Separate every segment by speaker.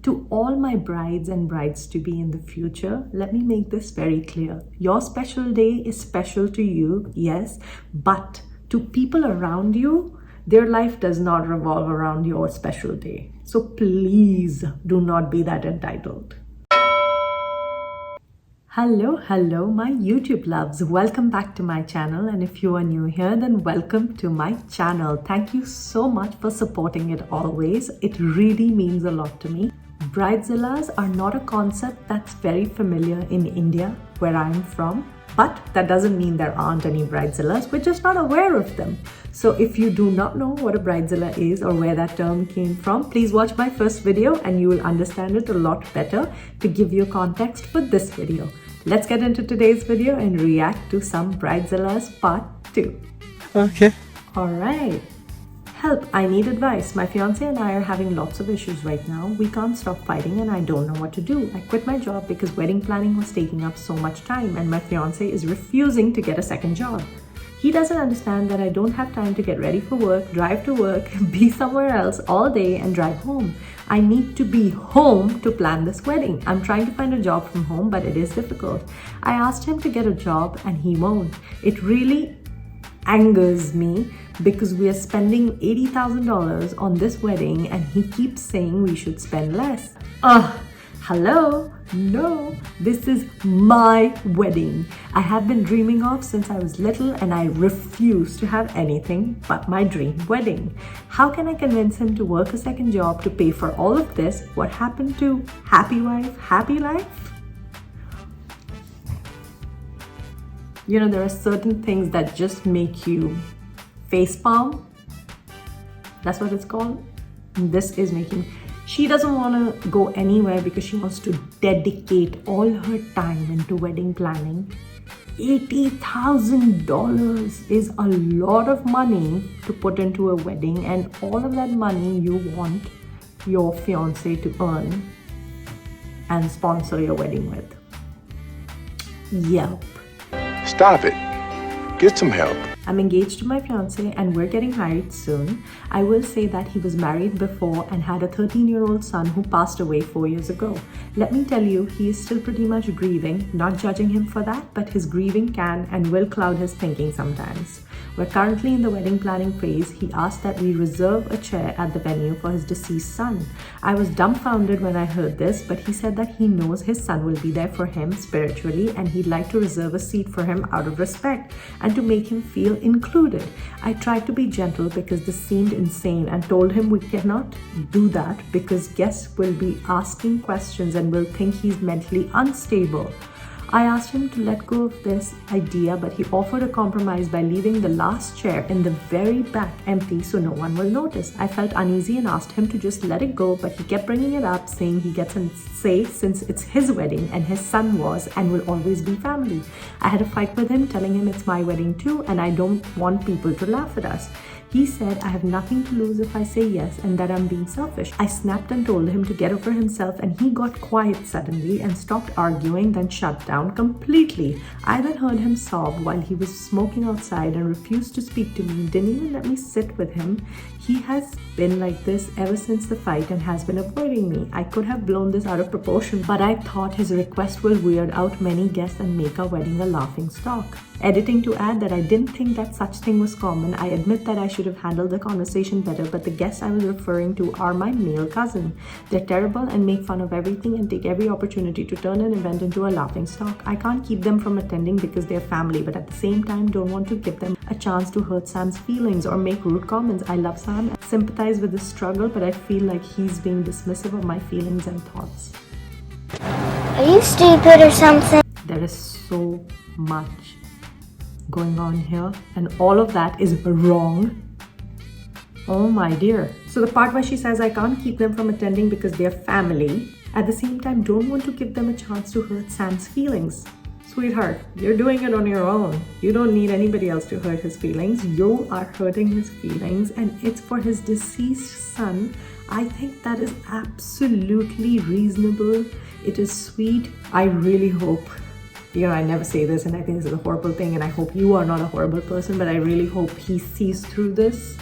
Speaker 1: To all my brides and brides-to-be in the future, let me make this very clear. Your special day is special to you, yes, but to people around you, their life does not revolve around your special day. So please do not be that entitled. Hello, my YouTube loves. Welcome back to my channel. And if you are new here, then welcome to my channel. Thank you so much for supporting it always. It really means a lot to me. Bridezillas are not a concept that's very familiar in India, where I'm from. But that doesn't mean there aren't any bridezillas. We're just not aware of them. So if you do not know what a bridezilla is or where that term came from, please watch my first video and you will understand it a lot better to give you context for this video. Let's get into today's video and react to some bridezillas part 2.
Speaker 2: Okay.
Speaker 1: Alright. Help, I need advice. My fiance and I are having lots of issues right now. We can't stop fighting and I don't know what to do. I quit my job because wedding planning was taking up so much time and my fiance is refusing to get a second job. He doesn't understand that I don't have time to get ready for work, drive to work, be somewhere else all day and drive home. I need to be home to plan this wedding. I'm trying to find a job from home, but it is difficult. I asked him to get a job and he won't. It really angers me because we are spending $80,000 on this wedding and he keeps saying we should spend less. Hello? No, this is my wedding. I have been dreaming of since I was little and I refuse to have anything but my dream wedding. How can I convince him to work a second job to pay for all of this? What happened to happy wife, happy life? You know, there are certain things that just make you facepalm. That's what it's called. This is making... She doesn't want to go anywhere because she wants to dedicate all her time into wedding planning. $80,000 is a lot of money to put into a wedding, and all of that money you want your fiance to earn and sponsor your wedding with. Yep.
Speaker 2: Stop it. Get some help.
Speaker 1: I'm engaged to my fiance and we're getting married soon. I will say that he was married before and had a 13-year-old son who passed away 4 years ago. Let me tell you, he is still pretty much grieving, not judging him for that, but his grieving can and will cloud his thinking sometimes. We're currently in the wedding planning phase. He asked that we reserve a chair at the venue for his deceased son. I was dumbfounded when I heard this, but he said that he knows his son will be there for him spiritually and he'd like to reserve a seat for him out of respect and to make him feel included. I tried to be gentle because this seemed insane and told him we cannot do that because guests will be asking questions and will think he's mentally unstable. I asked him to let go of this idea, but he offered a compromise by leaving the last chair in the very back empty so no one will notice. I felt uneasy and asked him to just let it go, but he kept bringing it up, saying he gets a say since it's his wedding and his son was and will always be family. I had a fight with him, telling him it's my wedding too and I don't want people to laugh at us. He said I have nothing to lose if I say yes and that I'm being selfish. I snapped and told him to get over himself and he got quiet suddenly and stopped arguing, then shut down completely. I then heard him sob while he was smoking outside and refused to speak to me, didn't even let me sit with him. He has been like this ever since the fight and has been avoiding me. I could have blown this out of proportion, but I thought his request will weird out many guests and make our wedding a laughing stock. Editing to add that I didn't think that such thing was common. I admit that I should have handled the conversation better, but the guests I was referring to are my male cousin. They're terrible and make fun of everything and take every opportunity to turn an event into a laughing stock. I can't keep them from attending because they're family, but at the same time don't want to give them a chance to hurt Sam's feelings or make rude comments. I love Sam and sympathize with his struggle, but I feel like he's being dismissive of my feelings and thoughts.
Speaker 3: Are you stupid or something?
Speaker 1: There is so much going on here and all of that is wrong. Oh my dear. So the part where she says I can't keep them from attending because they're family, at the same time don't want to give them a chance to hurt Sam's feelings. Sweetheart, you're doing it on your own. You don't need anybody else to hurt his feelings. You are hurting his feelings and it's for his deceased son. I think that is absolutely reasonable. It is sweet. I really hope, you know, I never say this and I think this is a horrible thing and I hope you are not a horrible person, but I really hope he sees through this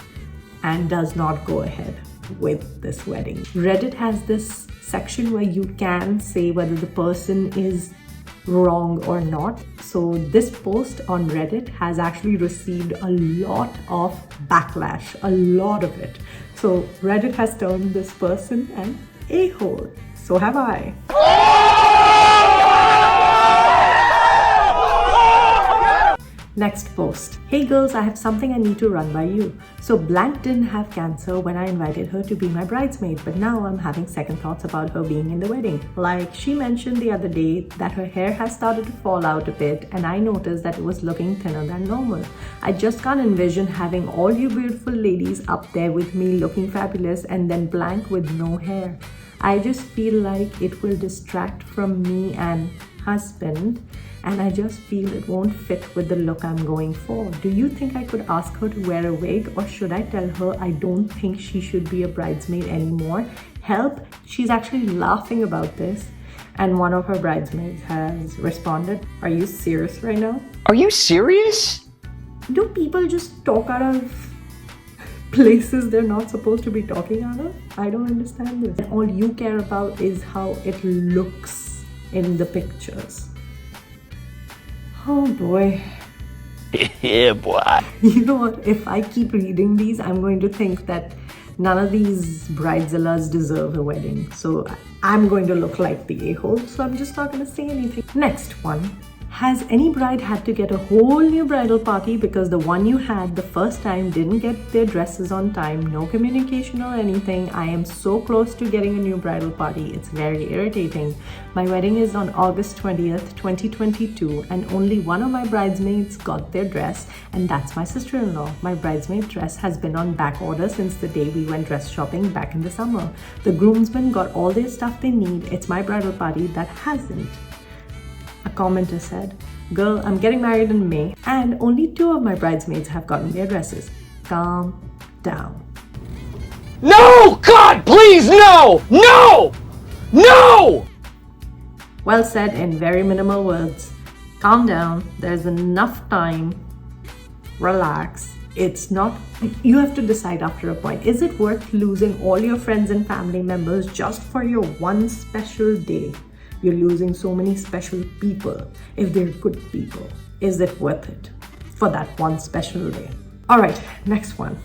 Speaker 1: and does not go ahead with this wedding. Reddit has this section where you can say whether the person is wrong or not. So this post on Reddit has actually received a lot of backlash, a lot of it. So Reddit has termed this person an a-hole. So have I. Next post. Hey girls, I have something I need to run by you. So blank didn't have cancer when I invited her to be my bridesmaid, but now I'm having second thoughts about her being in the wedding. Like she mentioned the other day that her hair has started to fall out a bit, and I noticed that it was looking thinner than normal. I just can't envision having all you beautiful ladies up there with me looking fabulous and then blank with no hair. I just feel like it will distract from me and husband, and I just feel it won't fit with the look I'm going for. Do you think I could ask her to wear a wig, or should I tell her I don't think she should be a bridesmaid anymore? Help! She's actually laughing about this, and one of her bridesmaids has responded, "Are you serious right now?
Speaker 4: Are you serious?
Speaker 1: Do people just talk out of places they're not supposed to be talking out of? I don't understand this. And all you care about is how it looks in the pictures." Oh boy.
Speaker 4: Yeah, boy.
Speaker 1: You know what? If I keep reading these, I'm going to think that none of these bridezillas deserve a wedding. So I'm going to look like the a-hole. So I'm just not going to say anything. Next one. Has any bride had to get a whole new bridal party because the one you had the first time didn't get their dresses on time? No communication or anything. I am so close to getting a new bridal party. It's very irritating. My wedding is on August 20th, 2022, and only one of my bridesmaids got their dress, and that's my sister-in-law. My bridesmaid dress has been on back order since the day we went dress shopping back in the summer. The groomsmen got all their stuff they need. It's my bridal party that hasn't. A commenter said, "Girl, I'm getting married in May and only 2 of my bridesmaids have gotten their dresses. Calm down."
Speaker 4: No! God, please, no! No! No!
Speaker 1: Well said in very minimal words. Calm down. There's enough time. Relax. It's not, you have to decide after a point. Is it worth losing all your friends and family members just for your one special day? You're losing so many special people. If they're good people, is it worth it for that one special day? All right, next one.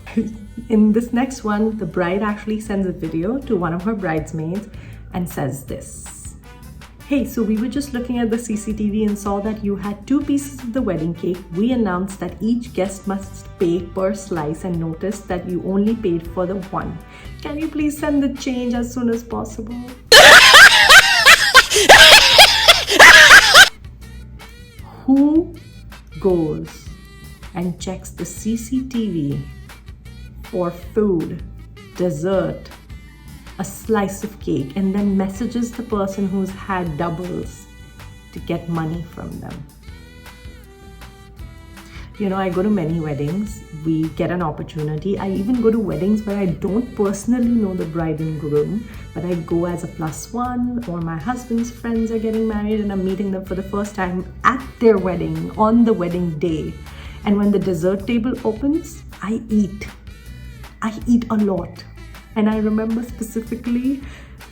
Speaker 1: In this next one, the bride actually sends a video to one of her bridesmaids and says this. "Hey, so we were just looking at the CCTV and saw that you had 2 pieces of the wedding cake. We announced that each guest must pay per slice and noticed that you only paid for the one. Can you please send the change as soon as possible?" Who goes and checks the CCTV for food, dessert, a slice of cake, and then messages the person who's had doubles to get money from them? You know, I go to many weddings. We get an opportunity. I even go to weddings where I don't personally know the bride and groom, but I go as a +1, or my husband's friends are getting married and I'm meeting them for the first time at their wedding on the wedding day. And when the dessert table opens, I eat. I eat a lot. And I remember specifically,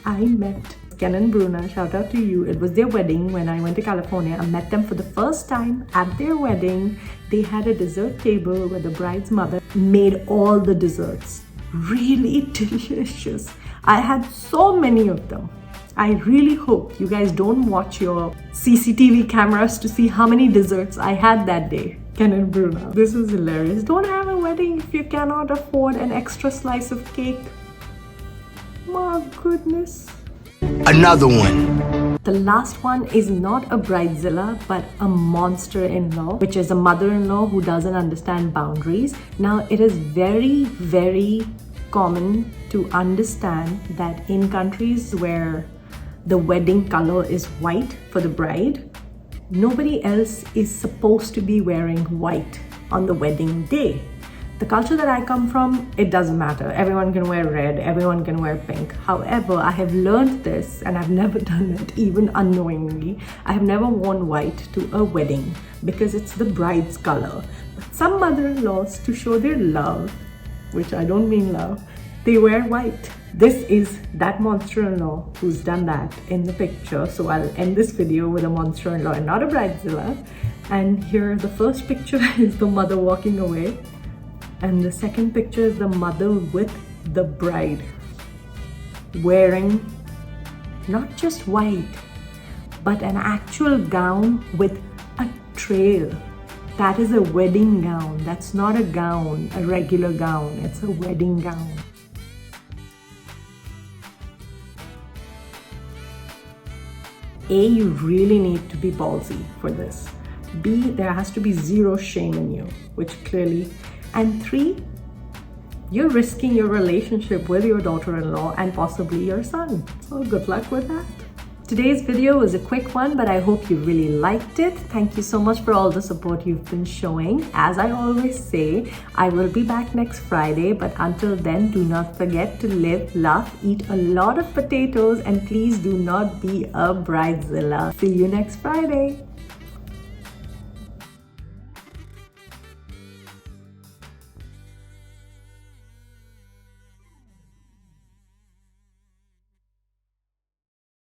Speaker 1: I met Ken and Bruna, shout out to you. It was their wedding when I went to California. I met them for the first time at their wedding. They had a dessert table where the bride's mother made all the desserts. Really delicious. I had so many of them. I really hope you guys don't watch your CCTV cameras to see how many desserts I had that day. Ken and Bruna. This is hilarious. Don't have a wedding if you cannot afford an extra slice of cake. My goodness.
Speaker 5: Another one.
Speaker 1: The last one is not a bridezilla, but a monster-in-law, which is a mother-in-law who doesn't understand boundaries. Now, it is very, very common to understand that in countries where the wedding color is white for the bride, nobody else is supposed to be wearing white on the wedding day. The culture that I come from, it doesn't matter. Everyone can wear red, everyone can wear pink. However, I have learned this and I've never done it, even unknowingly. I have never worn white to a wedding because it's the bride's color. But some mother-in-laws, to show their love, which I don't mean love, They wear white. This is that monster-in-law who's done that in the picture. So I'll end this video with a monster-in-law and not a bridezilla. And here the first picture is the mother walking away. And the second picture is the mother with the bride wearing not just white, but an actual gown with a trail. That is a wedding gown. That's not a gown, a regular gown. It's a wedding gown. A, you really need to be ballsy for this. B, there has to be zero shame in you, which clearly. And 3, you're risking your relationship with your daughter-in-law and possibly your son. So good luck with that. Today's video was a quick one, but I hope you really liked it. Thank you so much for all the support you've been showing. As I always say, I will be back next Friday, but until then, do not forget to live, laugh, eat a lot of potatoes, and please do not be a bridezilla. See you next Friday.